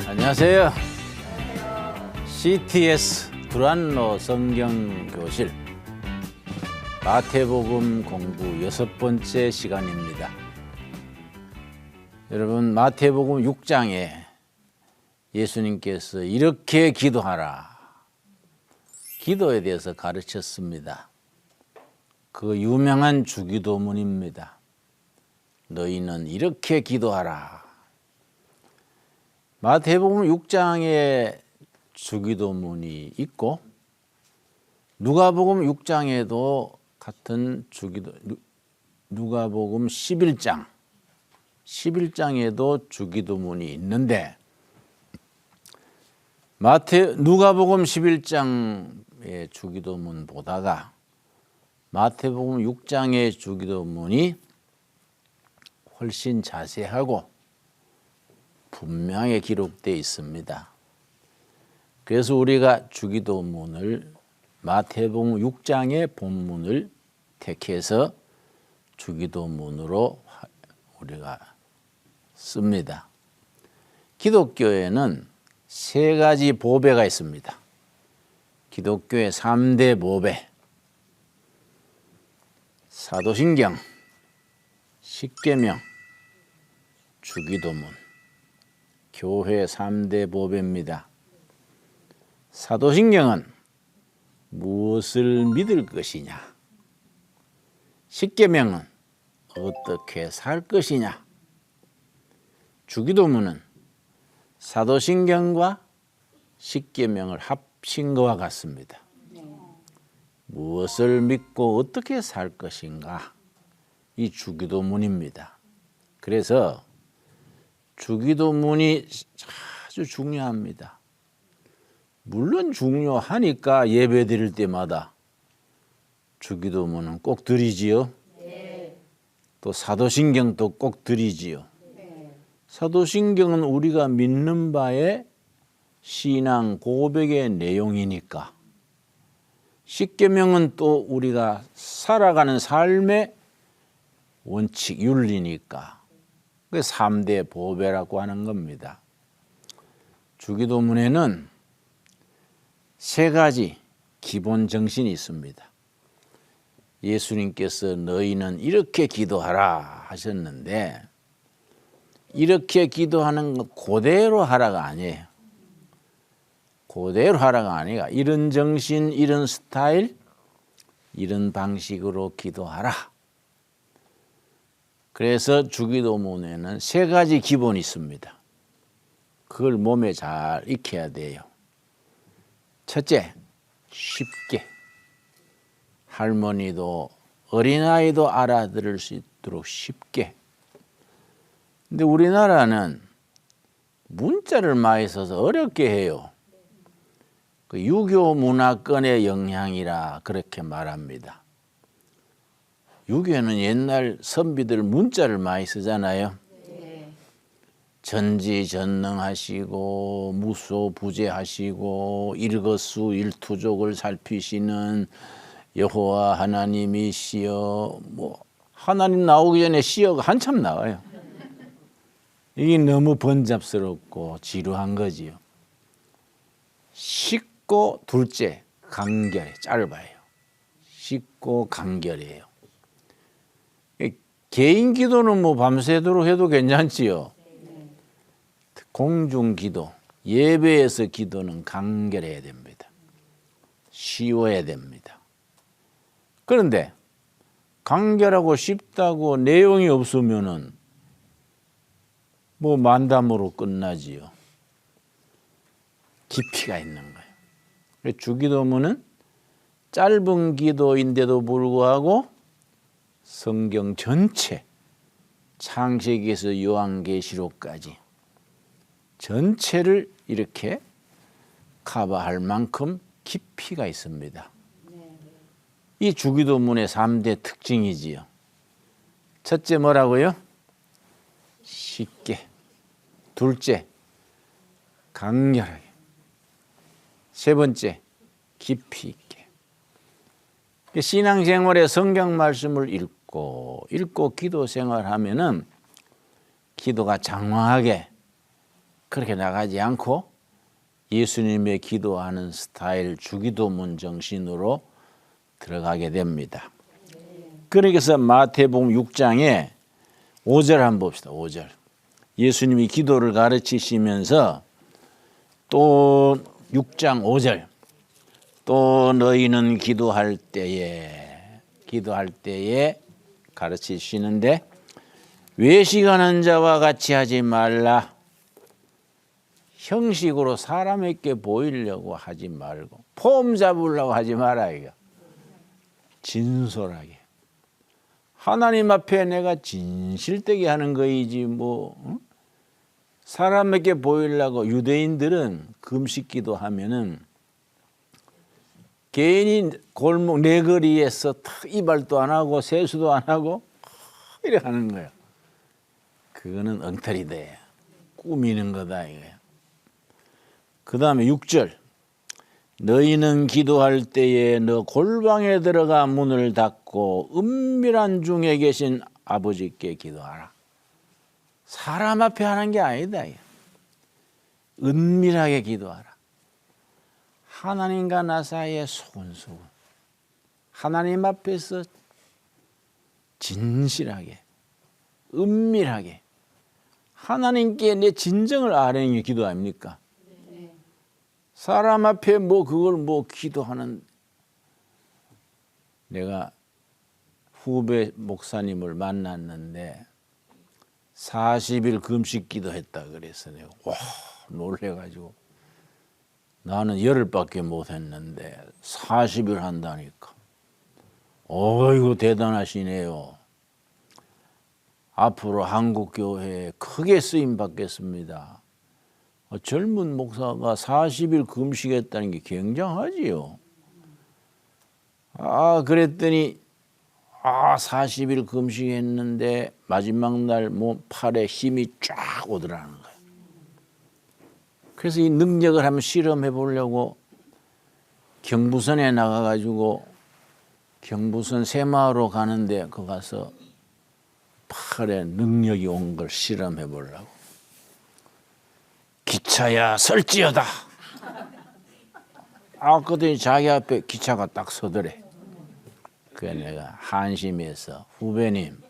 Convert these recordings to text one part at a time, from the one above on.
안녕하세요. CTS 두란노 성경교실 마태복음 공부 6번째 시간입니다. 여러분, 마태복음 6장에 예수님께서 이렇게 기도하라, 기도에 대해서 가르쳤습니다. 그 유명한 주기도문입니다. 너희는 이렇게 기도하라. 마태복음 6장에 주기도문이 있고 누가복음 6장에도 같은 주기도, 누가복음 11장에도 주기도문이 있는데 누가복음 11장의 주기도문 보다가 마태복음 6장의 주기도문이 훨씬 자세하고 분명하게 기록되어 있습니다. 그래서 우리가 주기도문을 마태복음 6장의 본문을 택해서 주기도문으로 우리가 씁니다. 기독교에는 세 가지 보배가 있습니다. 기독교의 3대 보배, 사도신경, 십계명, 주기도문. 교회 3대 보배입니다. 사도신경은 무엇을 믿을 것이냐, 십계명은 어떻게 살 것이냐, 주기도문은 사도신경과 십계명을 합친 것과 같습니다. 무엇을 믿고 어떻게 살 것인가, 이 주기도문입니다. 그래서 주기도문이 아주 중요합니다. 물론 중요하니까 예배 드릴 때마다 주기도문은 꼭 드리지요. 네. 또 사도신경도 꼭 드리지요. 네. 사도신경은 우리가 믿는 바의 신앙 고백의 내용이니까, 십계명은 또 우리가 살아가는 삶의 원칙, 윤리니까 그 3대 보배라고 하는 겁니다. 주기도문에는 세 가지 기본 정신이 있습니다. 예수님께서 너희는 이렇게 기도하라 하셨는데, 이렇게 기도하는 것 그대로 하라가 아니에요. 그대로 하라가 아니라 이런 정신, 이런 스타일, 이런 방식으로 기도하라. 그래서 주기도문에는 세 가지 기본이 있습니다. 그걸 몸에 잘 익혀야 돼요. 첫째, 쉽게. 할머니도 어린아이도 알아들을 수 있도록 쉽게. 근데 우리나라는 문자를 많이 써서 어렵게 해요. 그 유교 문화권의 영향이라 그렇게 말합니다. 유교는 옛날 선비들 문자를 많이 쓰잖아요. 네. 전지전능하시고 무소부재하시고 일거수일투족을 살피시는 여호와 하나님이시여, 뭐 하나님 나오기 전에 시어가 한참 나와요. 이게 너무 번잡스럽고 지루한 거지요. 쉽고 둘째, 간결해, 짧아요. 쉽고 간결해요. 개인 기도는 뭐 밤새도록 해도 괜찮지요. 공중 기도, 예배에서 기도는 간결해야 됩니다. 쉬워야 됩니다. 그런데 간결하고 쉽다고 내용이 없으면은 뭐 만담으로 끝나지요. 깊이가 있는 거예요. 주기도문은 짧은 기도인데도 불구하고 성경 전체, 창세기에서 요한계시록까지 전체를 이렇게 커버할 만큼 깊이가 있습니다. 이 주기도문의 3대 특징이지요. 첫째 뭐라고요? 쉽게. 둘째, 강렬하게. 세 번째, 깊이 있게. 신앙생활에 성경 말씀을 읽고 기도 생활하면은 기도가 장황하게 그렇게 나가지 않고 예수님의 기도하는 스타일 주기도문 정신으로 들어가게 됩니다. 그러니까 마태복음 6장에 5절 한번 봅시다. 5절. 예수님이 기도를 가르치시면서 또 6장 5절. 또 너희는 기도할 때에 가르치시는데 외식하는 자와 같이 하지 말라. 형식으로 사람에게 보이려고 하지 말고 폼 잡으려고 하지 마라. 이거. 진솔하게. 하나님 앞에 내가 진실되게 하는 거이지 뭐. 사람에게 보이려고 유대인들은 금식기도 하면은 괜히 골목 내거리에서 이발도 안 하고 세수도 안 하고 이렇게 하는 거야. 그거는 엉터리다. 꾸미는 거다 이거야. 그 다음에 6절. 너희는 기도할 때에 너 골방에 들어가 문을 닫고 은밀한 중에 계신 아버지께 기도하라. 사람 앞에 하는 게 아니다. 은밀하게 기도하라. 하나님과 나 사이에 소근소근. 하나님 앞에서 진실하게, 은밀하게 하나님께 내 진정을 아뢰는 게 기도 아닙니까? 사람 앞에 뭐 그걸 뭐 기도하는. 내가 후배 목사님을 만났는데 40일 금식 기도했다 그래서 내가 와 놀래가지고 나는 열흘밖에 못 했는데 40일 한다니까. 어이구 대단하시네요. 앞으로 한국교회에 크게 쓰임 받겠습니다. 젊은 목사가 40일 금식했다는 게 굉장하지요. 그랬더니 40일 금식했는데 마지막 날 뭐 팔에 힘이 쫙 오더라는 거예요. 그래서 이 능력을 한번 실험해 보려고 경부선에 나가가지고 경부선 새마을로 가는데 거 가서 팔에 능력이 온 걸 실험해 보려고. 기차야 설지어다. 그랬더니 자기 앞에 기차가 딱 서더래. 그래 내가 한심해서 후배님,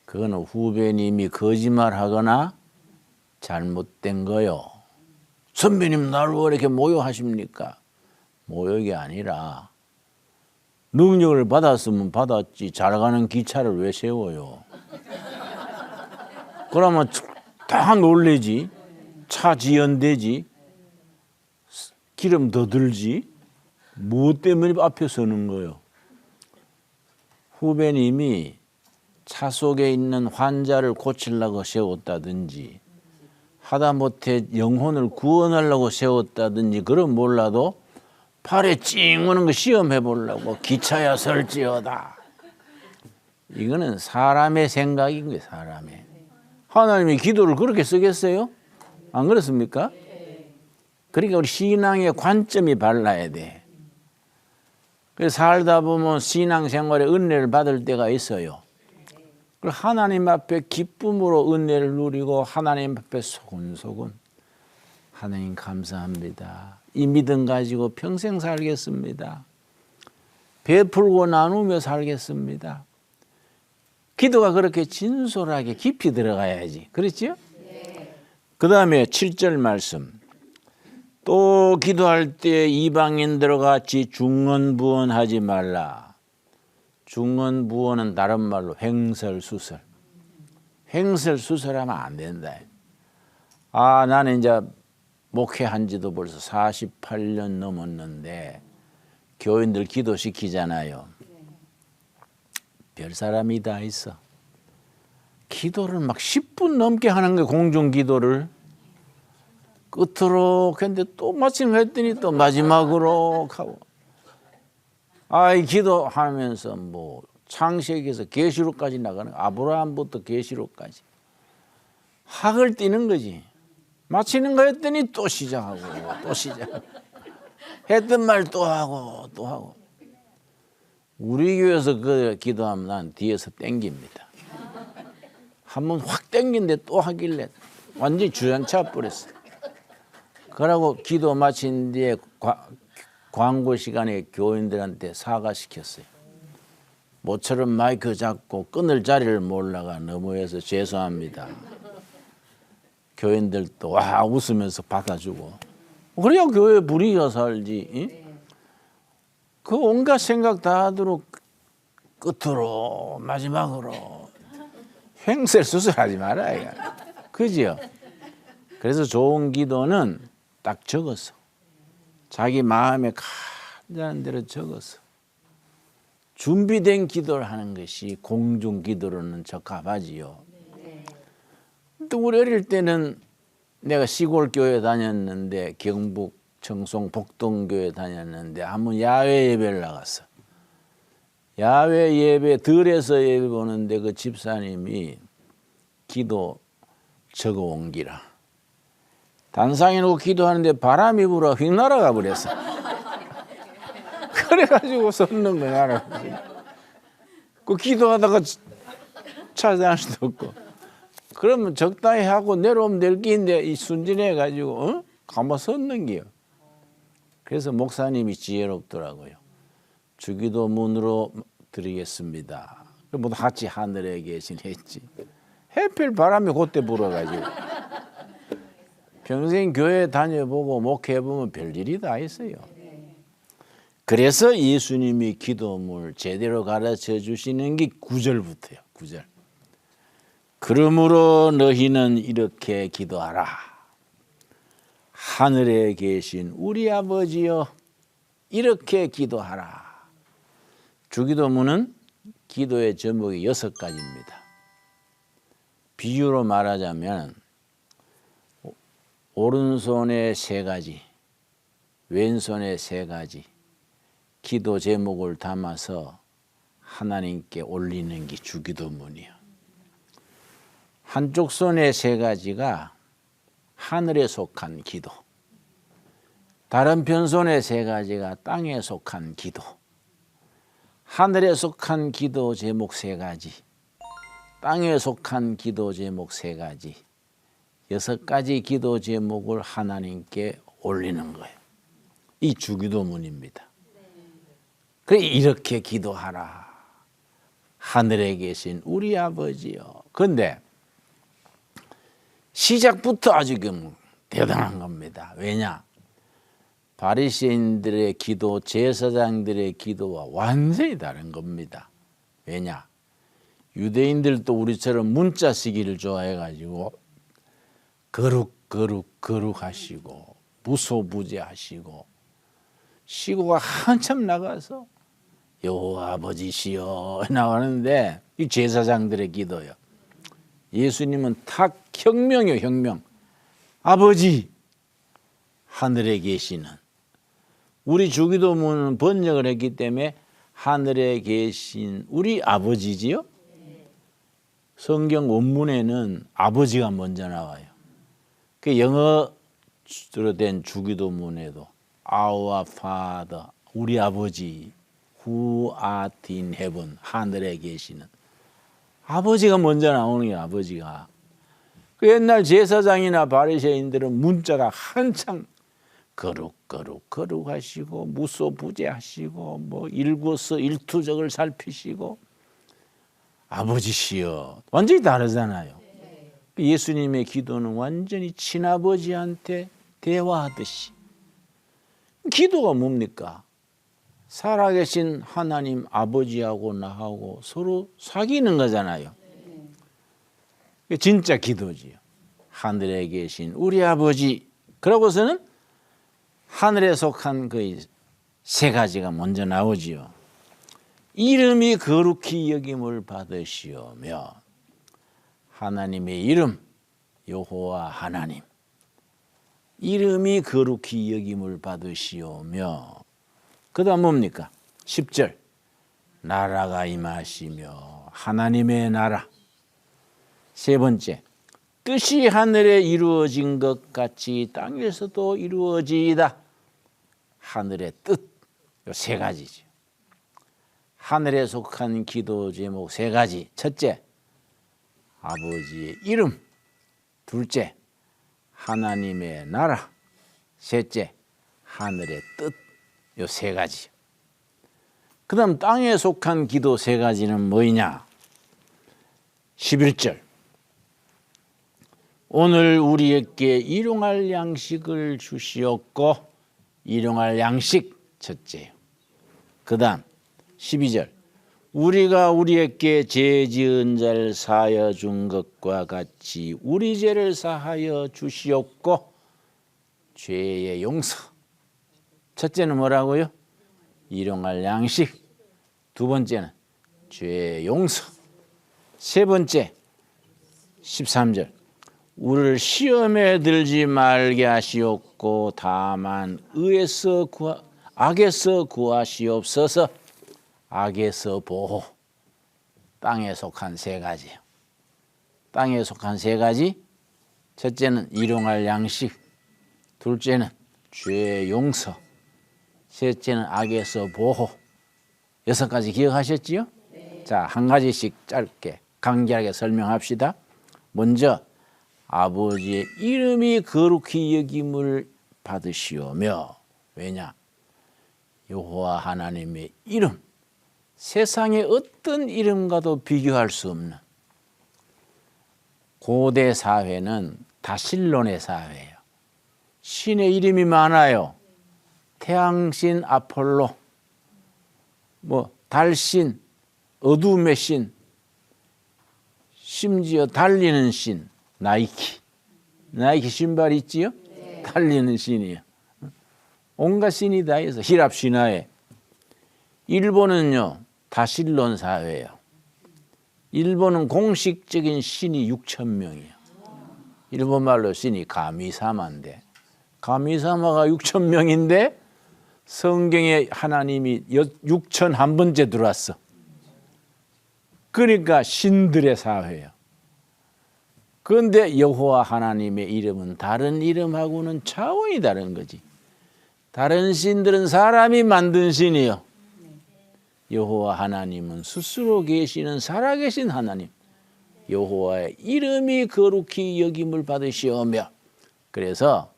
그거는 후배님이 거짓말하거나 잘못된 거요. 선배님 나를 왜 이렇게 모욕하십니까? 모욕이 아니라 능력을 받았으면 받았지 잘 가는 기차를 왜 세워요? 그러면 다 놀래지. 차 지연되지. 기름 더 들지. 무엇 때문에 앞에 서는 거예요? 후배님이 차 속에 있는 환자를 고치려고 세웠다든지 하다못해 영혼을 구원하려고 세웠다든지 그럼 몰라도 팔에 찡 오는 거 시험해 보려고 기차야 설지어다. 이거는 사람의 생각인 거예요. 사람의. 하나님이 기도를 그렇게 쓰겠어요? 안 그렇습니까? 그러니까 우리 신앙의 관점이 달라야 돼. 그래서 살다 보면 신앙생활에 은혜를 받을 때가 있어요. 그리고 하나님 앞에 기쁨으로 은혜를 누리고 하나님 앞에 소근소근 하나님 감사합니다. 이 믿음 가지고 평생 살겠습니다. 베풀고 나누며 살겠습니다. 기도가 그렇게 진솔하게 깊이 들어가야지. 그렇죠? 그 다음에 7절 말씀. 또 기도할 때 이방인들과 같이 중언부언하지 말라. 중언부언은 다른 말로 횡설수설. 횡설수설하면 안 된다. 나는 이제 목회한 지도 벌써 48년 넘었는데 교인들 기도시키잖아요. 별 사람이 다 있어. 기도를 막 10분 넘게 하는 거예요. 공중기도를. 끝으로 근데 또 마침 했더니 또 마지막으로 하고. 이 기도하면서 뭐 창세기에서 계시록까지 나가는 아브라함부터 계시록까지 학을 띄는 거지. 마치는 거 했더니 또 시작하고 또 시작. 했던 말 또 하고 또 하고. 우리 교회에서 그 기도하면 난 뒤에서 땡깁니다. 한번 확 땡긴데 또 하길래 완전히 주저앉혀 버렸어. 그러고 기도 마친 뒤에 광고 시간에 교인들한테 사과시켰어요. 모처럼 마이크 잡고 끊을 자리를 몰라가 너무해서 죄송합니다. 교인들도 와 웃으면서 받아주고. 그래야 교회 분위기가 살지. 응? 그 온갖 생각 다 하도록 끝으로 마지막으로 횡설 수설하지 말아요. 그죠? 그래서 좋은 기도는 딱 적었어. 자기 마음에 간절한 대로 적었어. 준비된 기도를 하는 것이 공중 기도로는 적합하지요. 또 우리 어릴 때는 내가 시골 교회 다녔는데 경북 청송 복동교회 다녔는데 한번 야외 예배를 나갔어. 야외 예배 들에서 예배 보는데 그 집사님이 기도 적어 옮기라. 단상에 놓고 기도하는데 바람이 불어 휙 날아가 버렸어. 그래가지고 섰는 거야. 그 기도하다가 찾아갈 수도 없고. 그러면 적당히 하고 내려오면 될 끼인데 이 순진해가지고 가만 섰는 게요. 그래서 목사님이 지혜롭더라고요. 주기도문으로 드리겠습니다. 모두 같이 하늘에 계신 했지. 해필 바람이 그때 불어가지고. 평생 교회 다녀보고 목회해보면 별일이 다 있어요. 그래서 예수님이 기도문을 제대로 가르쳐 주시는 게 9절부터요. 9절. 그러므로 너희는 이렇게 기도하라. 하늘에 계신 우리 아버지여 이렇게 기도하라. 주기도문은 기도의 제목이 6가지입니다. 비유로 말하자면 오른손에 3가지, 왼손에 3가지 기도 제목을 담아서 하나님께 올리는 게 주기도문이에요. 한쪽 손에 3가지가 하늘에 속한 기도, 다른 편손에 3가지가 땅에 속한 기도, 하늘에 속한 기도 제목 3가지, 땅에 속한 기도 제목 3가지, 6가지 기도 제목을 하나님께 올리는 거예요. 이 주기도문입니다. 그래 이렇게 기도하라. 하늘에 계신 우리 아버지요. 그런데 시작부터 아주 대단한 겁니다. 왜냐? 바리새인들의 기도, 제사장들의 기도와 완전히 다른 겁니다. 왜냐? 유대인들도 우리처럼 문자 쓰기를 좋아해가지고 거룩 하시고 무소부재하시고 시고가 한참 나가서 여호와 아버지시여 나가는데 이 제사장들의 기도요. 예수님은 탁 혁명이요, 혁명. 아버지 하늘에 계시는. 우리 주기도문은 번역을 했기 때문에 하늘에 계신 우리 아버지지요. 성경 원문에는 아버지가 먼저 나와요. 그 영어로 된 주기도문에도 Our Father, 우리 아버지, who art in heaven, 하늘에 계시는. 아버지가 먼저 나오는 게 아버지가. 그 옛날 제사장이나 바리새인들은 문자가 한창 거룩하시고 무소부재하시고 뭐 일거수 일투족을 살피시고 아버지시여 완전히 다르잖아요. 예수님의 기도는 완전히 친아버지한테 대화하듯이. 기도가 뭡니까? 살아계신 하나님 아버지하고 나하고 서로 사귀는 거잖아요. 진짜 기도지요. 하늘에 계신 우리 아버지. 그러고서는 하늘에 속한 그 3가지가 먼저 나오지요. 이름이 거룩히 여김을 받으시오며 하나님의 이름 여호와 하나님 이름이 거룩히 여김을 받으시오며 그 다음 뭡니까? 10절 나라가 임하시며 하나님의 나라. 3번째 뜻이 하늘에 이루어진 것 같이 땅에서도 이루어지이다. 하늘의 뜻. 요 3가지죠. 하늘에 속한 기도 제목 3가지. 첫째 아버지의 이름. 둘째 하나님의 나라, 셋째 하늘의 뜻, 요 세 가지. 그 다음 땅에 속한 기도 세 가지는 뭐냐? 11절 오늘 우리에게 일용할 양식을 주시옵고, 일용할 양식 첫째요. 그 다음 12절 우리가 우리에게 죄 지은 자를 사하여 준 것과 같이 우리 죄를 사하여 주시옵고, 죄의 용서. 첫째는 뭐라고요? 일용할 양식. 두 번째는 죄의 용서. 세 번째 13절 우리를 시험에 들지 말게 하시옵고 다만 악에서 구하시옵소서. 악에서 보호. 땅에 속한 세 가지예요. 땅에 속한 세 가지. 첫째는 일용할 양식, 둘째는 죄의 용서, 셋째는 악에서 보호. 6가지 기억하셨지요? 네. 자, 한 가지씩 짧게 간결하게 설명합시다. 먼저 아버지의 이름이 거룩히 여김을 받으시오며. 왜냐? 여호와 하나님의 이름, 세상의 어떤 이름과도 비교할 수 없는. 고대 사회는 다실론의 사회예요. 신의 이름이 많아요. 태양신 아폴로, 달신, 어둠의 신, 심지어 달리는 신, 나이키 신발 있지요? 네. 달리는 신이에요. 온갖 신이 다 있어. 히랍 신화에. 일본은요 다실론 사회예요. 일본은 공식적인 신이 6,000명이에요. 일본말로 신이 가미사마인데, 가미사마가 6,000명인데 성경에 하나님이 6,001번째 들어왔어. 그러니까 신들의 사회예요. 그런데 여호와 하나님의 이름은 다른 이름하고는 차원이 다른 거지. 다른 신들은 사람이 만든 신이요. 여호와 하나님은 스스로 계시는 살아계신 하나님. 여호와의 이름이 거룩히 여김을 받으시오며. 그래서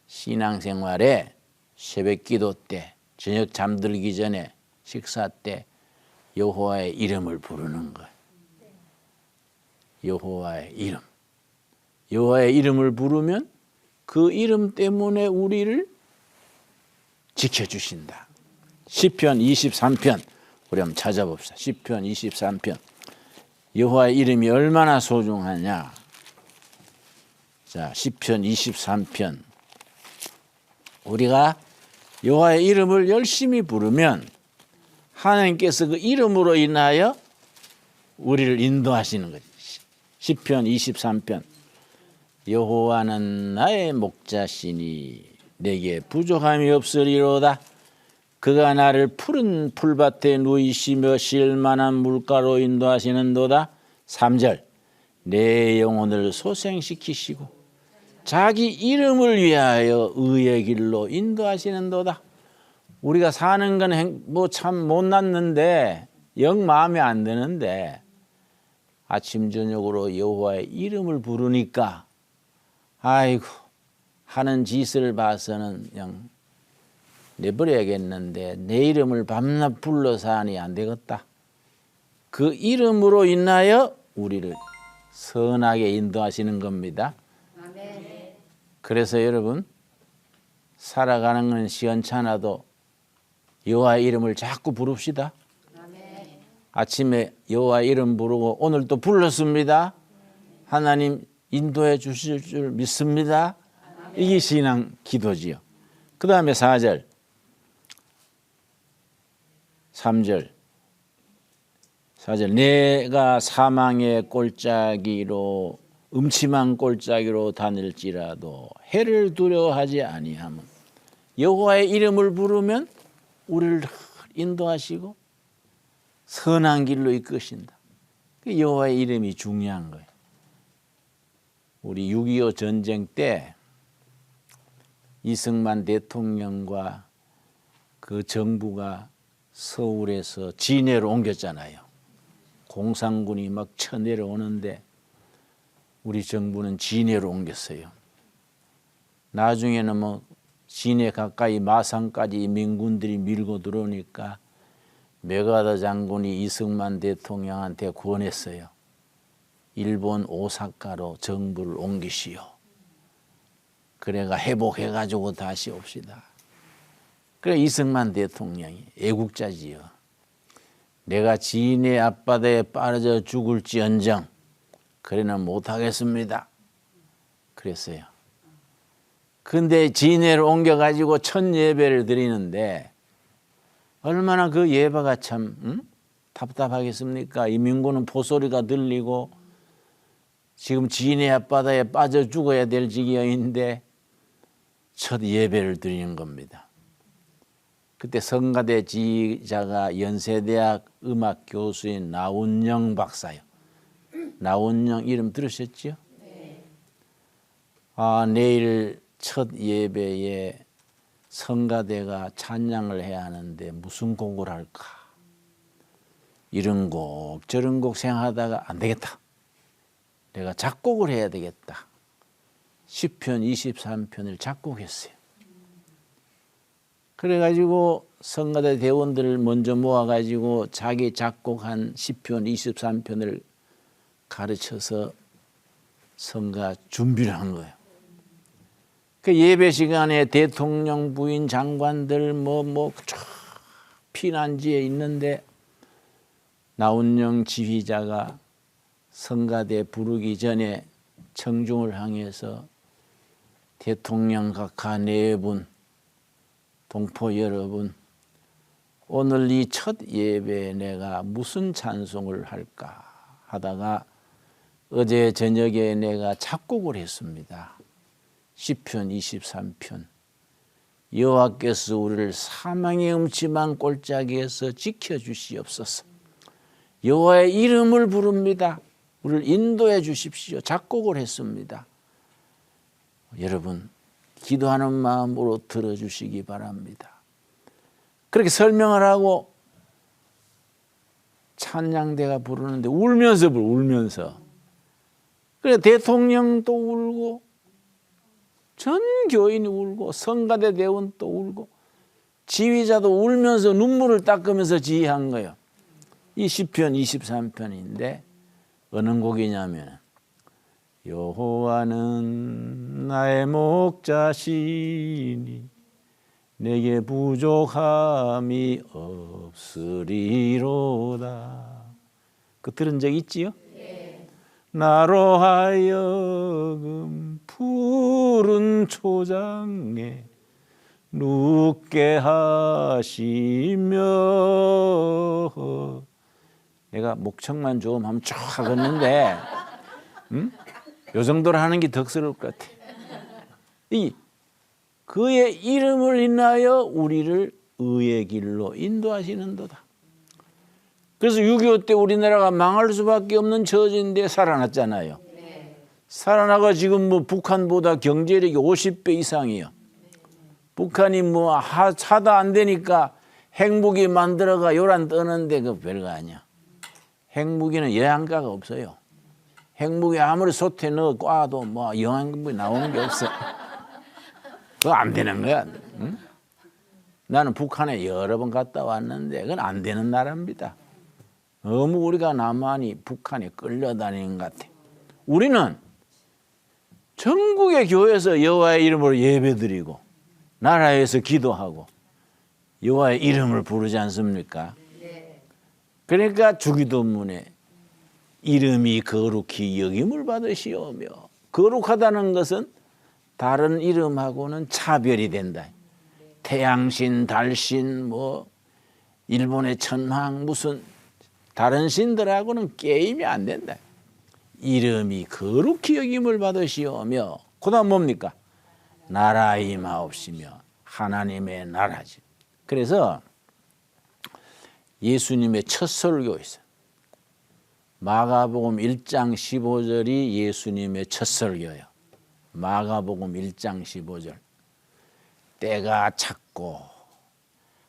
신앙생활에 새벽기도 때, 저녁 잠들기 전에, 식사 때 여호와의 이름을 부르는 거예요. 여호와의 이름. 여호와의 이름을 부르면 그 이름 때문에 우리를 지켜주신다. 시편 23편 우리 한번 찾아봅시다. 시편 23편. 여호와의 이름이 얼마나 소중하냐. 자, 시편 23편. 우리가 여호와의 이름을 열심히 부르면 하나님께서 그 이름으로 인하여 우리를 인도하시는 거지. 시편 23편. 여호와는 나의 목자시니 내게 부족함이 없으리로다. 그가 나를 푸른 풀밭에 누이시며 쉴만한 물가로 인도하시는도다. 3절 내 영혼을 소생시키시고 자기 이름을 위하여 의의 길로 인도하시는도다. 우리가 사는 건 참 못났는데 영 마음에 안 드는데 아침 저녁으로 여호와의 이름을 부르니까 아이고 하는 짓을 봐서는 그냥 내버려야겠는데 내 이름을 밤낮 불러서 하니 안 되겠다. 그 이름으로 인하여 우리를 선하게 인도하시는 겁니다. 아멘. 그래서 여러분 살아가는 건 시원찮아도 여호와의 이름을 자꾸 부릅시다. 아멘. 아침에 여호와의 이름 부르고 오늘 또 불렀습니다. 하나님 인도해 주실 줄 믿습니다. 아멘. 이게 신앙 기도지요. 그 다음에 4절 3절 내가 사망의 꼴짜기로 음침한 꼴짜기로 다닐지라도 해를 두려워하지 아니함은. 여호와의 이름을 부르면 우리를 인도하시고 선한 길로 이끄신다. 여호와의 이름이 중요한 거예요. 우리 6.25 전쟁 때 이승만 대통령과 그 정부가 서울에서 진해로 옮겼잖아요. 공산군이 막 쳐내려오는데 우리 정부는 진해로 옮겼어요. 나중에는 뭐 시내 가까이 마산까지 민군들이 밀고 들어오니까 메가더 장군이 이승만 대통령한테 권했어요. 일본 오사카로 정부를 옮기시오. 그래가 회복해가지고 다시 옵시다. 그래 이승만 대통령이 애국자지요. 내가 지인의 앞바다에 빠져 죽을지언정 그래는 못하겠습니다. 그랬어요. 근데 진해를 옮겨가지고 첫 예배를 드리는데 얼마나 그 예배가 참 답답하겠습니까? 이 민군은 포소리가 들리고 지금 진해 앞바다에 빠져 죽어야 될 지경인데 첫 예배를 드리는 겁니다. 그때 성가대 지휘자가 연세대학 음악 교수인 나운영 박사요. 나운영 이름 들으셨지요? 네. 내일 첫 예배에 성가대가 찬양을 해야 하는데 무슨 곡을 할까? 이런 곡 저런 곡 생각하다가 안 되겠다. 내가 작곡을 해야 되겠다. 시편 23편을 작곡했어요. 그래가지고 성가대 대원들을 먼저 모아가지고 자기 작곡한 시편 23편을 가르쳐서 성가 준비를 한 거예요. 그 예배 시간에 대통령 부인 장관들 피난지에 있는데 나운영 지휘자가 성가대 부르기 전에 청중을 향해서 대통령 각하 네 분, 동포 여러분, 오늘 이 첫 예배에 내가 무슨 찬송을 할까 하다가 어제 저녁에 내가 작곡을 했습니다. 시편 23편. 여호와께서 우리를 사망의 음침한 골짜기에서 지켜주시옵소서. 여호와의 이름을 부릅니다. 우리를 인도해 주십시오. 작곡을 했습니다. 여러분 기도하는 마음으로 들어주시기 바랍니다. 그렇게 설명을 하고 찬양대가 부르는데 울면서 그래 대통령도 울고 전 교인이 울고 성가대 대원 또 울고 지휘자도 울면서 눈물을 닦으면서 지휘한 거예요. 이 시편 23편인데 어느 곡이냐면 여호와는 나의 목자시니 내게 부족함이 없으리로다. 그 들은 적 있지요? 네. 나로 하여금 푸른 초장에 눕게 하시며 내가 목청만 좀 하면 쭉 하겠는데 요 정도로 하는 게 덕스러울 것 같아. 그의 이름을 인하여 우리를 의의 길로 인도하시는도다. 그래서 6.25 때 우리나라가 망할 수밖에 없는 처지인데 살아났잖아요. 살아나가 지금 뭐 북한보다 경제력이 50배 이상이요. 북한이 뭐 하도 안 되니까 핵무기 만들어가 요란 떠는데 그 별거 아니야. 핵무기는 영양가가 없어요. 핵무기 아무리 솥에 넣어 꽈도 뭐 영양분이 나오는 게 없어. 그거 안 되는 거야. 응? 나는 북한에 여러 번 갔다 왔는데 그건 안 되는 나라입니다. 너무 우리가 나만이 북한에 끌려다니는 것 같아. 우리는 전국의 교회에서 여호와의 이름으로 예배드리고 나라에서 기도하고 여호와의 이름을 부르지 않습니까? 그러니까 주기도문에 이름이 거룩히 여김을 받으시오며, 거룩하다는 것은 다른 이름하고는 차별이 된다. 태양신, 달신, 뭐 일본의 천황 무슨 다른 신들하고는 게임이 안 된다. 이름이 거룩히 여김을 받으시오며, 그 다음 뭡니까? 나라 임하옵시며, 하나님의 나라지. 그래서 예수님의 첫 설교 있어요. 마가복음 1장 15절이 예수님의 첫 설교예요. 마가복음 1장 15절. 때가 찼고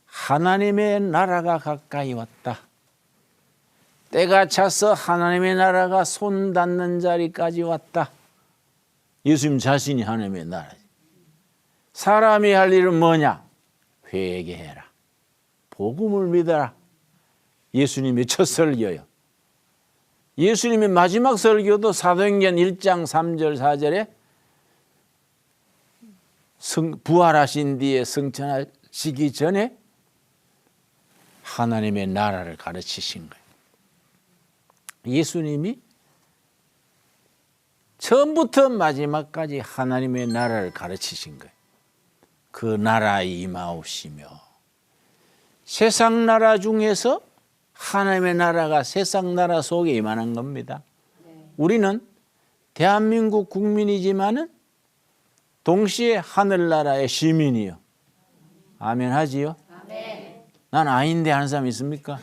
하나님의 나라가 가까이 왔다. 때가 차서 하나님의 나라가 손 닿는 자리까지 왔다. 예수님 자신이 하나님의 나라지. 사람이 할 일은 뭐냐? 회개해라. 복음을 믿어라. 예수님의 첫 설교요. 예수님의 마지막 설교도 사도행전 1장 3절 4절에 부활하신 뒤에 승천하시기 전에 하나님의 나라를 가르치신 거예요. 예수님이 처음부터 마지막까지 하나님의 나라를 가르치신 거예요. 그 나라에 임하옵시며, 세상 나라 중에서 하나님의 나라가 세상 나라 속에 임하는 겁니다. 우리는 대한민국 국민이지만은 동시에 하늘나라의 시민이요. 아멘 하지요? 아멘. 난 아닌데 하는 사람 있습니까?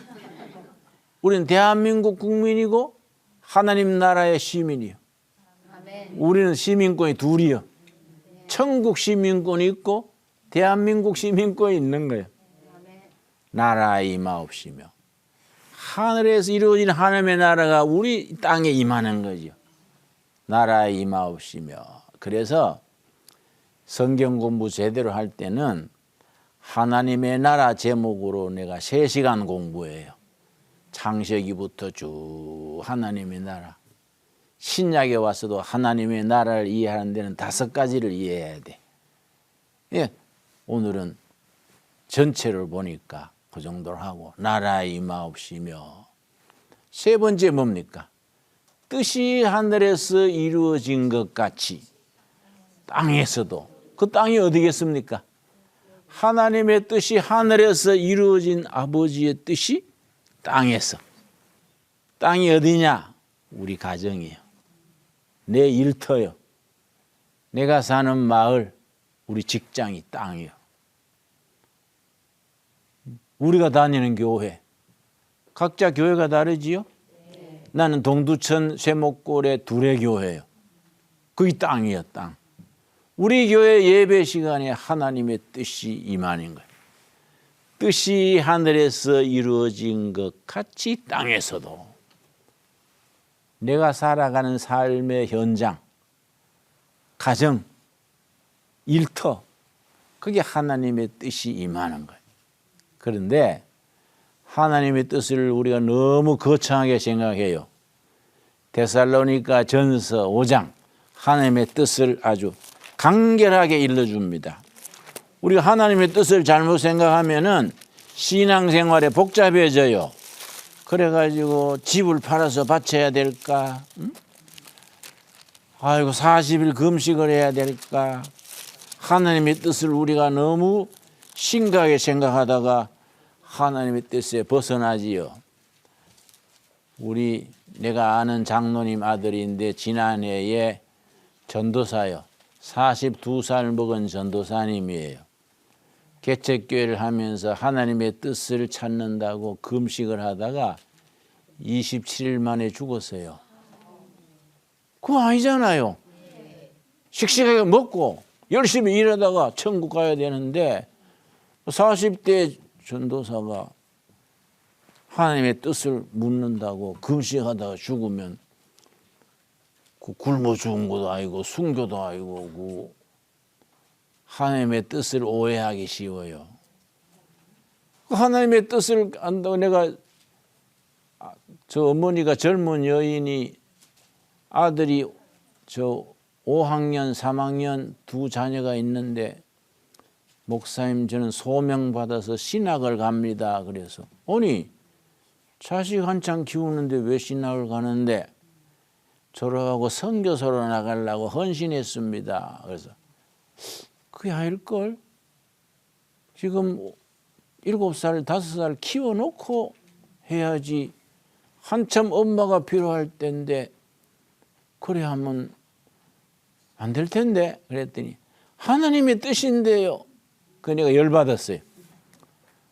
우리는 대한민국 국민이고 하나님 나라의 시민이요. 아멘. 우리는 시민권이 둘이요. 천국 시민권이 있고 대한민국 시민권이 있는 거예요. 아멘. 나라에 임하옵시며, 하늘에서 이루어진 하나님의 나라가 우리 땅에 임하는 거죠. 나라에 임하옵시며. 그래서 성경 공부 제대로 할 때는 하나님의 나라 제목으로 내가 3시간 공부해요. 창세기부터 쭉 하나님의 나라. 신약에 와서도 하나님의 나라를 이해하는 데는 5가지를 이해해야 돼. 예, 오늘은 전체를 보니까 그 정도로 하고, 나라에 임하옵시며. 3번째 뭡니까? 뜻이 하늘에서 이루어진 것 같이 땅에서도. 그 땅이 어디겠습니까? 하나님의 뜻이 하늘에서 이루어진 아버지의 뜻이 땅에서. 땅이 어디냐? 우리 가정이요. 내 일터요. 내가 사는 마을, 우리 직장이 땅이요. 우리가 다니는 교회, 각자 교회가 다르지요? 나는 동두천 쇠목골의 두레교회요. 그게 땅이요, 땅. 우리 교회 예배 시간에 하나님의 뜻이 임하는 거예요. 뜻이 하늘에서 이루어진 것 같이 땅에서도. 내가 살아가는 삶의 현장, 가정, 일터, 그게 하나님의 뜻이 임하는 거예요. 그런데 하나님의 뜻을 우리가 너무 거창하게 생각해요. 데살로니가 전서 5장 하나님의 뜻을 아주 간결하게 일러줍니다. 우리가 하나님의 뜻을 잘못 생각하면은 신앙생활에 복잡해져요. 그래가지고 집을 팔아서 바쳐야 될까? 응? 아이고 40일 금식을 해야 될까? 하나님의 뜻을 우리가 너무 심각하게 생각하다가 하나님의 뜻에 벗어나지요. 내가 아는 장로님 아들인데 지난해에 전도사요. 42살 먹은 전도사님이에요. 개척교회를 하면서 하나님의 뜻을 찾는다고 금식을 하다가 27일 만에 죽었어요. 그거 아니잖아요. 씩씩하게 먹고 열심히 일하다가 천국 가야 되는데 40대 전도사가 하나님의 뜻을 묻는다고 금식하다가 죽으면 그 굶어 죽은 것도 아니고 순교도 아니고 하나님의 뜻을 오해하기 쉬워요. 하나님의 뜻을 안다고 내가 저 어머니가 젊은 여인이 아들이 저 5학년, 3학년 두 자녀가 있는데 목사님 저는 소명받아서 신학을 갑니다. 그래서 아니 자식 한창 키우는데 왜 신학을 가는데 졸업하고 선교사로 나가려고 헌신했습니다. 그래서 그게 아닐걸? 지금 7살, 5살 키워놓고 해야지. 한참 엄마가 필요할 때인데 그래 하면 안 될 텐데 그랬더니 하나님의 뜻인데요. 그 내가 열받았어요.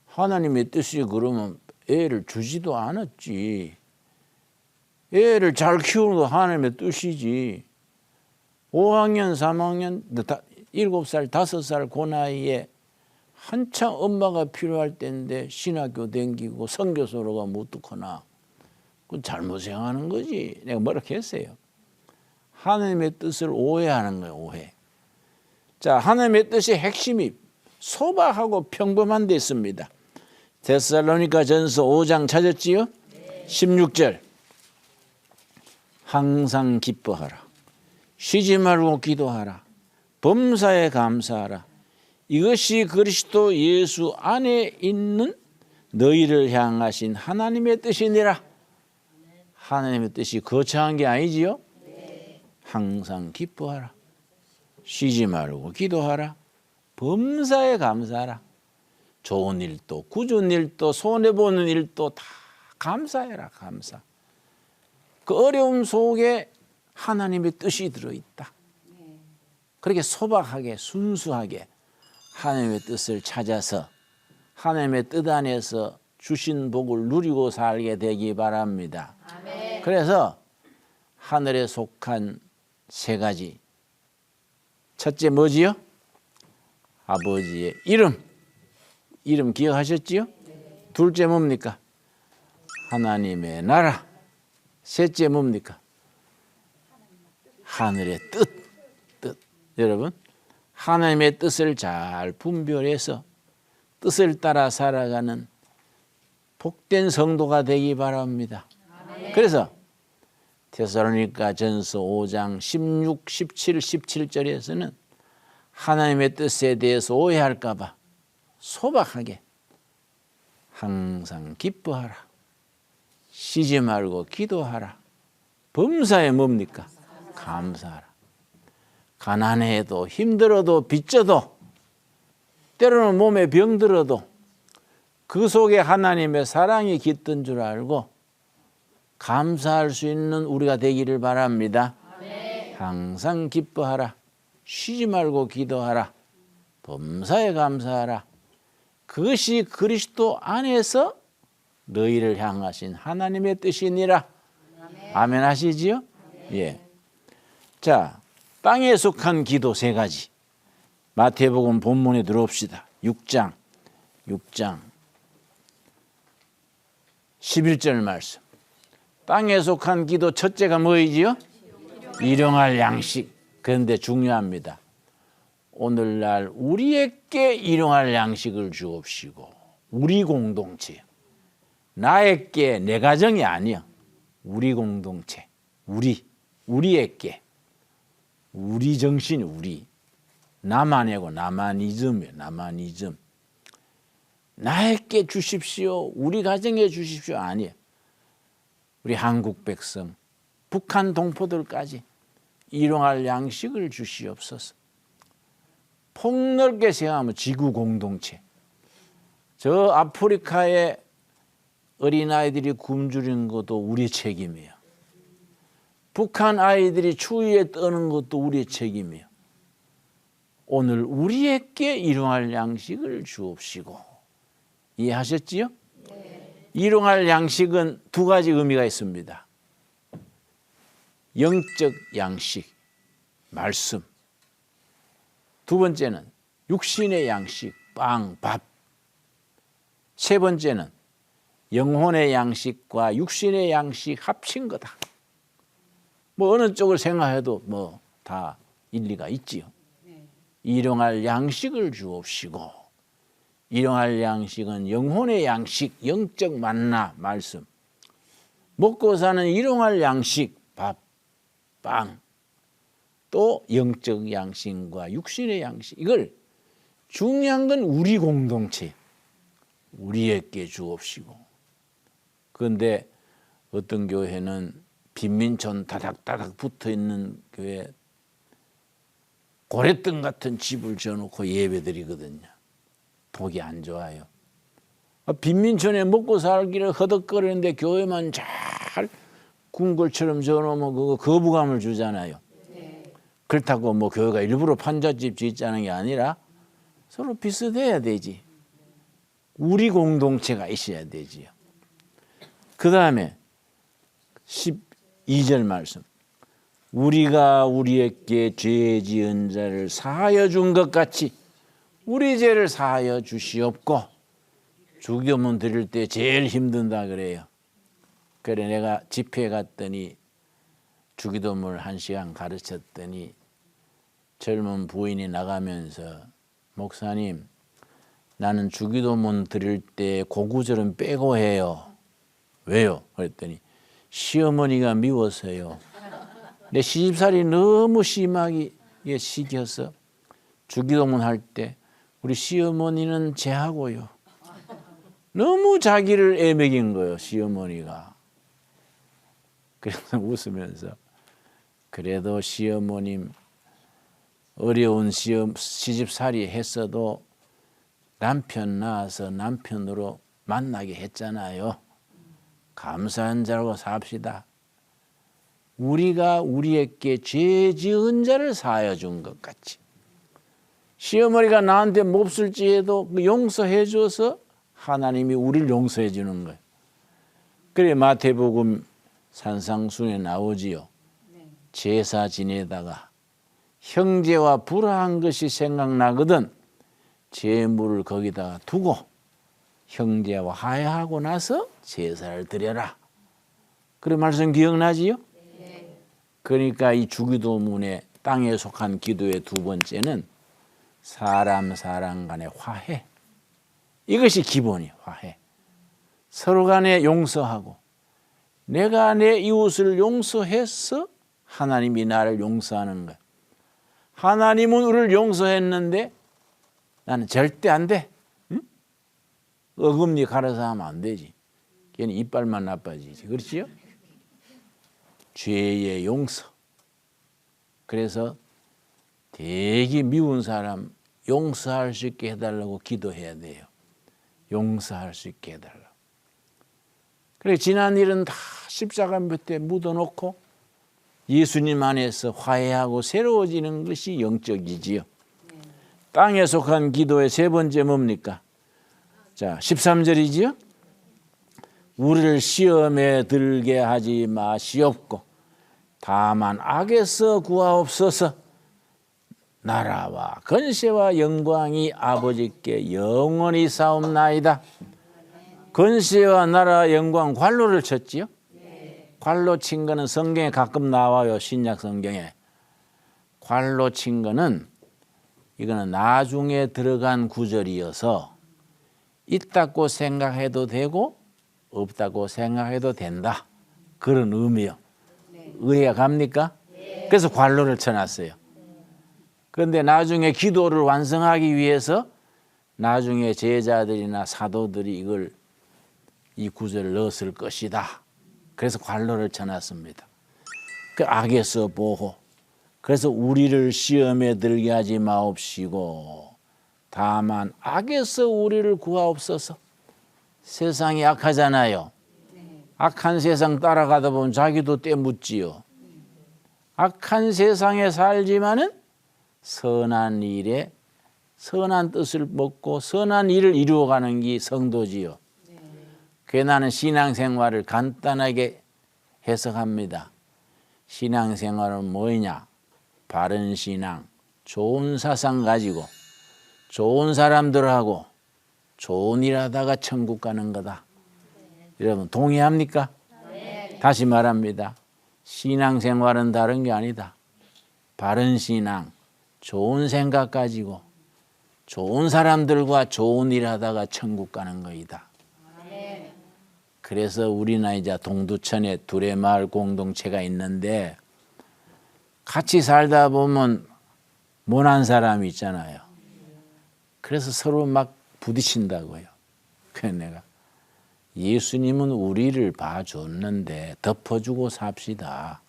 하나님의 뜻이 그러면 애를 주지도 않았지. 애를 잘 키우는 거 하나님의 뜻이지. 5학년, 3학년, 7살, 5살 그 나이에 한참 엄마가 필요할 때인데 신학교 댕기고 선교사로가 무뚝하나. 그건 잘못 생각하는 거지. 내가 뭐라 했어요. 하나님의 뜻을 오해하는 거예요. 오해. 자, 하나님의 뜻의 핵심이 소박하고 평범한 데 있습니다. 데살로니가 전서 5장 찾았지요? 16절. 항상 기뻐하라. 쉬지 말고 기도하라. 범사에 감사하라. 이것이 그리스도 예수 안에 있는 너희를 향하신 하나님의 뜻이니라. 하나님의 뜻이 거창한 게 아니지요? 항상 기뻐하라. 쉬지 말고 기도하라. 범사에 감사하라. 좋은 일도 굳은 일도 손해보는 일도 다 감사해라. 감사. 그 어려움 속에 하나님의 뜻이 들어있다. 그렇게 소박하게 순수하게 하나님의 뜻을 찾아서 하나님의 뜻 안에서 주신 복을 누리고 살게 되기 바랍니다. 아멘. 그래서 하늘에 속한 세 가지. 첫째 뭐지요? 아버지의 이름. 이름 기억하셨지요? 둘째 뭡니까? 하나님의 나라. 셋째 뭡니까? 하늘의 뜻. 여러분, 하나님의 뜻을 잘 분별해서 뜻을 따라 살아가는 복된 성도가 되기 바랍니다. 아멘. 그래서 데살로니가 전서 5장 16, 17, 17절에서는 하나님의 뜻에 대해서 오해할까 봐 소박하게 항상 기뻐하라. 쉬지 말고 기도하라. 범사에 뭡니까? 감사하라. 가난해도 힘들어도 빚져도 때로는 몸에 병들어도 그 속에 하나님의 사랑이 깃든 줄 알고 감사할 수 있는 우리가 되기를 바랍니다. 아멘. 항상 기뻐하라. 쉬지 말고 기도하라. 범사에 감사하라. 그것이 그리스도 안에서 너희를 향하신 하나님의 뜻이니라. 아멘, 아멘 하시지요? 아멘. 예. 자, 땅에 속한 기도 세 가지. 마태복음 본문에 들어옵시다. 6장 11절 말씀. 땅에 속한 기도 첫째가 뭐이지요? 일용할 양식. 그런데 중요합니다. 오늘날 우리에게 일용할 양식을 주옵시고. 우리 공동체. 나에게 내 가정이 아니야. 우리 공동체. 우리에게. 우리 정신, 우리. 나만이고 나만이즘이에요. 나만이즘. 나에게 주십시오. 우리 가정에 주십시오. 아니에요. 우리 한국 백성, 북한 동포들까지 일용할 양식을 주시옵소서. 폭넓게 생각하면 지구 공동체. 저 아프리카의 어린아이들이 굶주린 것도 우리의 책임이에요. 북한 아이들이 추위에 떠는 것도 우리의 책임이에요. 오늘 우리에게 일용할 양식을 주옵시고. 이해하셨지요? 네. 일용할 양식은 두 가지 의미가 있습니다. 영적 양식, 말씀. 두 번째는 육신의 양식, 빵, 밥. 세 번째는 영혼의 양식과 육신의 양식 합친 거다. 뭐 어느 쪽을 생각해도 뭐 다 일리가 있지요. 일용할 양식을 주옵시고. 일용할 양식은 영혼의 양식, 영적 만나, 말씀. 먹고 사는 일용할 양식, 밥, 빵. 또 영적 양식과 육신의 양식. 이걸 중요한 건 우리 공동체. 우리에게 주옵시고. 그런데 어떤 교회는 빈민촌 다닥다닥 붙어있는 교회 고래등 같은 집을 지어놓고 예배드리거든요. 보기 안 좋아요. 빈민촌에 먹고 살기를 허덕거리는데 교회만 잘 궁궐처럼 지어놓으면 그거 거부감을 주잖아요. 그렇다고 뭐 교회가 일부러 판잣집 짓자는 게 아니라 서로 비슷해야 되지. 우리 공동체가 있어야 되지요. 그 다음에 12절 말씀. 우리가 우리에게 죄 지은 자를 사하여 준 것 같이 우리 죄를 사하여 주시옵고. 주기도문 드릴 때 제일 힘든다 그래요. 그래 내가 집회 갔더니 주기도문을 1시간 가르쳤더니 젊은 부인이 나가면서 목사님, 나는 주기도문 드릴 때 그 구절은 빼고 해요. 왜요? 그랬더니 시어머니가 미워서요. 내 시집살이 너무 심하게 시켜서 주기도문 할 때 우리 시어머니는 제하고요. 너무 자기를 애먹인 거예요, 시어머니가. 그래서 웃으면서 그래도 시어머님 어려운 시집살이 했어도 남편 낳아서 남편으로 만나게 했잖아요. 감사한 자로 삽시다. 우리가 우리에게 죄 지은 자를 사하여 준 것 같이 시어머니가 나한테 몹쓸지해도 용서해 줘서 하나님이 우리를 용서해 주는 거예요. 그래 마태복음 산상순에 나오지요. 제사 지내다가 형제와 불화한 것이 생각나거든 제물을 거기다가 두고 형제와 화해하고 나서 제사를 드려라. 그런 말씀 기억나지요? 네. 그러니까 이 주기도문의 땅에 속한 기도의 두 번째는 사람 간의 화해. 이것이 기본이에요. 화해. 서로 간에 용서하고 내가 내 이웃을 용서해서 하나님이 나를 용서하는 거야. 하나님은 우리를 용서했는데 나는 절대 안 돼. 응? 어금니 갈아서 하면 안 되지. 걔는 이빨만 나빠지지. 그렇지요? 죄의 용서. 그래서 되게 미운 사람 용서할 수 있게 해달라고 기도해야 돼요. 용서할 수 있게 해달라고. 그래 지난 일은 다 십자가 밑에 묻어놓고 예수님 안에서 화해하고 새로워지는 것이 영적이지요. 땅에 속한 기도의 세 번째 뭡니까? 자, 13절이지요. 우리를 시험에 들게 하지 마시옵고 다만 악에서 구하옵소서. 나라와 권세와 영광이 아버지께 영원히 사옵나이다. 권세와 나라 영광 관로를 쳤지요. 관로 친 거는 성경에 가끔 나와요. 신약 성경에. 관로 친 거는 이거는 나중에 들어간 구절이어서 있다고 생각해도 되고 없다고 생각해도 된다. 그런 의미요. 이해가 갑니까? 그래서 관로를 쳐놨어요. 그런데 나중에 기도를 완성하기 위해서 나중에 제자들이나 사도들이 이걸 이 구절을 넣었을 것이다. 그래서 관로를 쳐놨습니다. 그 악에서 보호. 그래서 우리를 시험에 들게 하지 마옵시고 다만 악에서 우리를 구하옵소서. 세상이 악하잖아요. 악한 세상 따라가다 보면 자기도 때묻지요. 악한 세상에 살지만은 선한 일에 선한 뜻을 먹고 선한 일을 이루어가는 게 성도지요. 그래서 나는 신앙생활을 간단하게 해석합니다. 신앙생활은 뭐냐? 바른 신앙, 좋은 사상 가지고 좋은 사람들하고 좋은 일 하다가 천국 가는 거다. 여러분 동의합니까? 네. 다시 말합니다. 신앙생활은 다른 게 아니다. 바른 신앙, 좋은 생각 가지고 좋은 사람들과 좋은 일 하다가 천국 가는 거이다. 네. 그래서 우리나 이제 동두천에 둘의 마을 공동체가 있는데 같이 살다 보면 모난 사람이 있잖아요. 그래서 서로 막 부딪힌다고요. 그래서 내가 예수님은 우리를 봐줬는데 덮어주고 삽시다.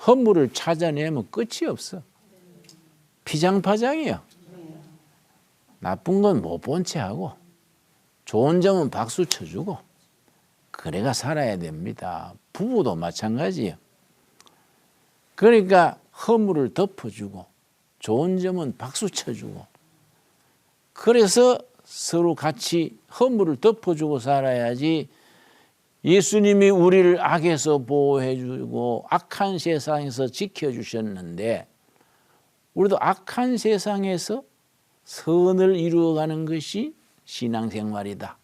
허물을 찾아내면 끝이 없어. 피장파장이요. 나쁜 건 못 본 채 하고 좋은 점은 박수 쳐주고 그래가 살아야 됩니다. 부부도 마찬가지예요. 그러니까 허물을 덮어주고 좋은 점은 박수 쳐주고 그래서 서로 같이 허물을 덮어주고 살아야지. 예수님이 우리를 악에서 보호해주고 악한 세상에서 지켜주셨는데 우리도 악한 세상에서 선을 이루어가는 것이 신앙생활이다.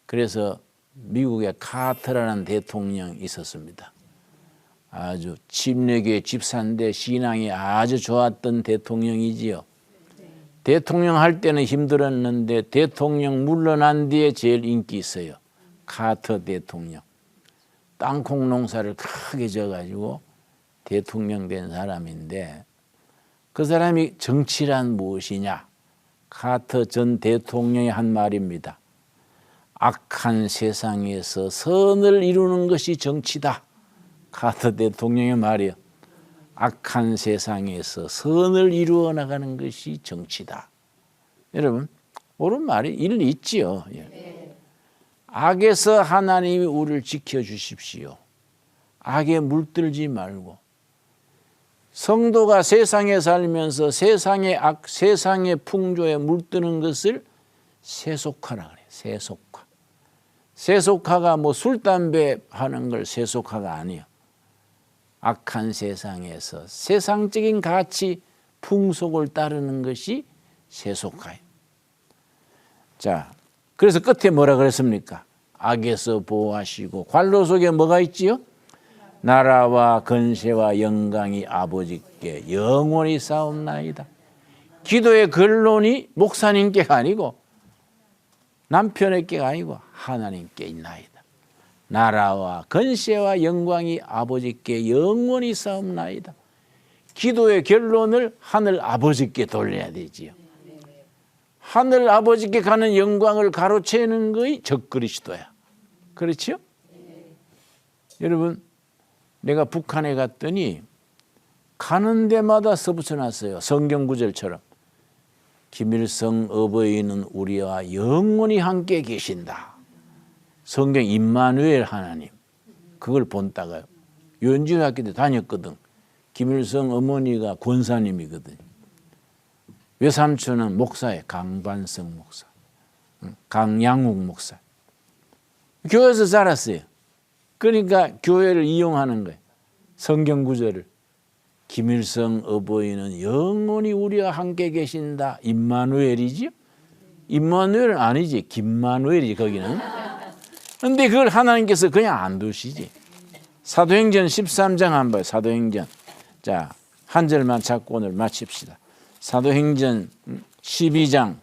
그래서 미국에 카터라는 대통령이 있었습니다. 아주 침례교회 집사인데 신앙이 아주 좋았던 대통령이지요. 대통령 할 때는 힘들었는데 대통령 물러난 뒤에 제일 인기 있어요. 카터 대통령. 땅콩 농사를 크게 져가지고 대통령 된 사람인데 그 사람이 정치란 무엇이냐? 카터 전 대통령이 한 말입니다. 악한 세상에서 선을 이루는 것이 정치다. 카터 대통령의 말이요. 악한 세상에서 선을 이루어 나가는 것이 정치다. 여러분, 옳은 말이 일리 있지요. 악에서 하나님이 우리를 지켜주십시오. 악에 물들지 말고. 성도가 세상에 살면서 세상의 악, 세상의 풍조에 물드는 것을 세속화라 그래요. 세속화. 세속화가 뭐 술, 담배 하는 걸 세속화가 아니에요. 악한 세상에서 세상적인 가치, 풍속을 따르는 것이 세속화예요. 자, 그래서 끝에 뭐라 그랬습니까? 악에서 보호하시고 관로 속에 뭐가 있지요? 나라와 건세와 영광이 아버지께 영원히 싸움나이다. 기도의 근본이 목사님께가 아니고 남편에게가 아니고 하나님께 있나이다. 나라와 건세와 영광이 아버지께 영원히 싸움나이다. 기도의 결론을 하늘 아버지께 돌려야 되지요. 하늘 아버지께 가는 영광을 가로채는 것이 적그리스도야. 그렇죠? 여러분, 내가 북한에 갔더니 가는 데마다 써붙여놨어요. 성경 구절처럼. 김일성 어버이는 우리와 영원히 함께 계신다. 성경 임마누엘 하나님. 그걸 본다가요. 연주학교 때 다녔거든. 김일성 어머니가 권사님이거든. 외삼촌은 목사예요. 강반성 목사. 강양욱 목사. 교회에서 자랐어요. 그러니까 교회를 이용하는 거예요. 성경 구절을. 김일성 어버이는 영원히 우리와 함께 계신다. 임마누엘이지요? 임마누엘은 아니지. 김마누엘이지 거기는. 그런데 그걸 하나님께서 그냥 안 두시지. 사도행전 13장 한번 봐요. 사도행전. 자, 한 절만 찾고 오늘 마칩시다. 사도행전 12장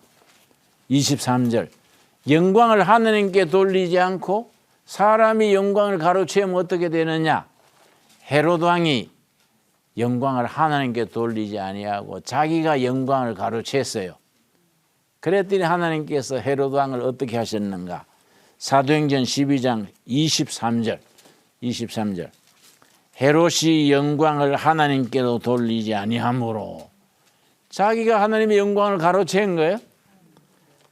23절. 영광을 하나님께 돌리지 않고 사람이 영광을 가로채면 어떻게 되느냐? 헤롯 왕이 영광을 하나님께 돌리지 아니하고 자기가 영광을 가로챘어요. 그랬더니 하나님께서 헤롯 왕을 어떻게 하셨는가? 사도행전 12장 23절. 헤롯이 영광을 하나님께로 돌리지 아니하므로 자기가 하나님의 영광을 가로챈 거예요.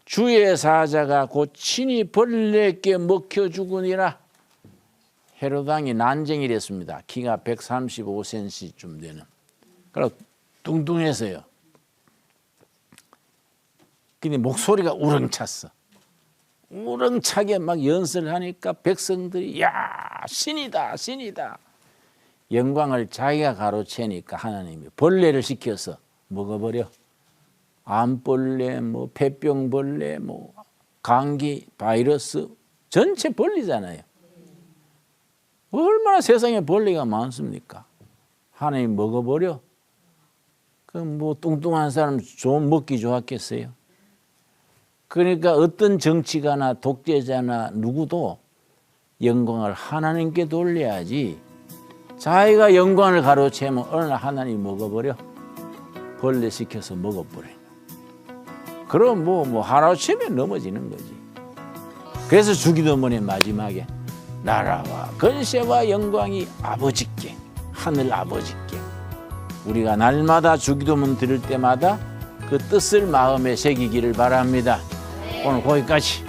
주의 사자가 곧 친히 벌레에게 먹혀 죽으니라. 헤롯 왕이 난쟁이랬습니다. 키가 135cm쯤 되는. 그리고 뚱뚱해서요. 근데 목소리가 우렁찼어. 우렁차게 막 연설을 하니까 백성들이 야, 신이다, 신이다. 영광을 자기가 가로채니까 하나님이 벌레를 시켜서 먹어버려. 암벌레, 뭐 폐병벌레, 뭐 감기, 바이러스 전체 벌레잖아요. 얼마나 세상에 벌레가 많습니까? 하나님 먹어버려. 그럼 뭐 뚱뚱한 사람 좀 먹기 좋았겠어요? 그러니까 어떤 정치가나 독재자나 누구도 영광을 하나님께 돌려야지. 자기가 영광을 가로채면 어느 날 하나님이 먹어버려. 벌레 시켜서 먹어버려. 그럼 뭐 하루치면 넘어지는 거지. 그래서 주기도문의 마지막에 나라와 건세와 영광이 아버지께, 하늘 아버지께. 우리가 날마다 주기도문 들을 때마다 그 뜻을 마음에 새기기를 바랍니다. 오늘 거기까지.